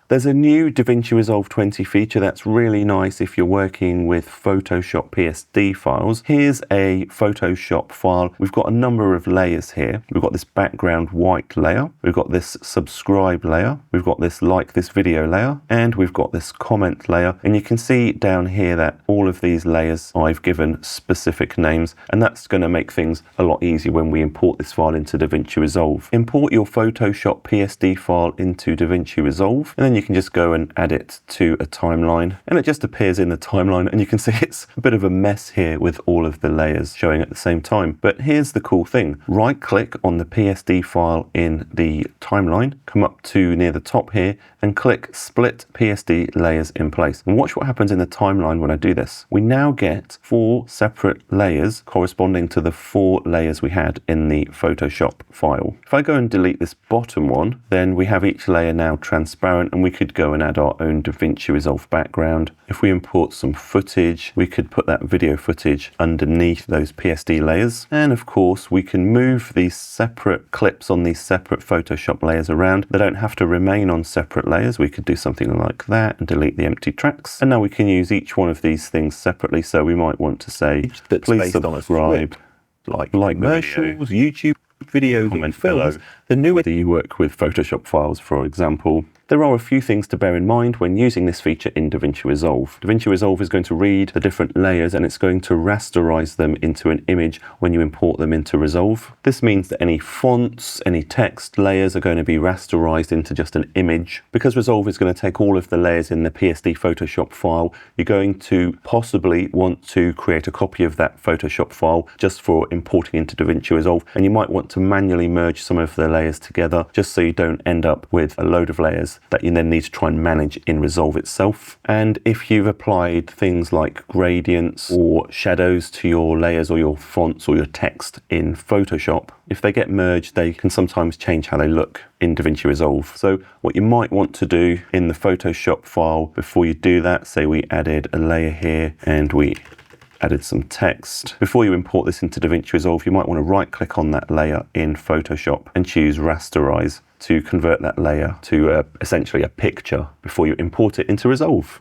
There's a new DaVinci Resolve 20 feature that's really nice if you're working with Photoshop PSD files. Here's a Photoshop file. We've got a number of layers here. We've got this background white layer. We've got this subscribe layer. We've got this like this video layer. And we've got this comment layer. And you can see down here that all of these layers I've given specific names. And that's going to make things a lot easier when we import this file into DaVinci Resolve. Import your Photoshop PSD file into DaVinci Resolve. And then you can just go and add it to a timeline, and it just appears in the timeline, and you can see it's a bit of a mess here with all of the layers showing at the same time. But here's the cool thing. Right click on the PSD file in the timeline, come up to near the top here and click split PSD layers in place. And watch what happens in the timeline when I do this. We now get 4 separate layers corresponding to the 4 layers we had in the Photoshop file. If I go and delete this bottom one, then we have each layer now transparent, and we could go and add our own DaVinci Resolve background. If we import some footage, we could put that video footage underneath those PSD layers. And of course, we can move these separate clips on these separate Photoshop layers around. They don't have to remain on separate layers. We could do something like that and delete the empty tracks. And now we can use each one of these things separately. So we might want to say, please subscribe, like commercials, YouTube videos, comment films. The newer you work with Photoshop files, for example. There are a few things to bear in mind when using this feature in DaVinci Resolve. DaVinci Resolve is going to read the different layers, and it's going to rasterize them into an image when you import them into Resolve. This means that any fonts, any text layers are going to be rasterized into just an image. Because Resolve is going to take all of the layers in the PSD Photoshop file, you're going to possibly want to create a copy of that Photoshop file just for importing into DaVinci Resolve, and you might want to manually merge some of the layers together just so you don't end up with a load of layers that you then need to try and manage in Resolve itself. And if you've applied things like gradients or shadows to your layers or your fonts or your text in Photoshop, if they get merged, they can sometimes change how they look in DaVinci Resolve. So what you might want to do in the Photoshop file before you do that, say we added a layer here and we added some text. Before you import this into DaVinci Resolve, you might want to right click on that layer in Photoshop and choose rasterize to convert that layer to essentially a picture before you import it into Resolve.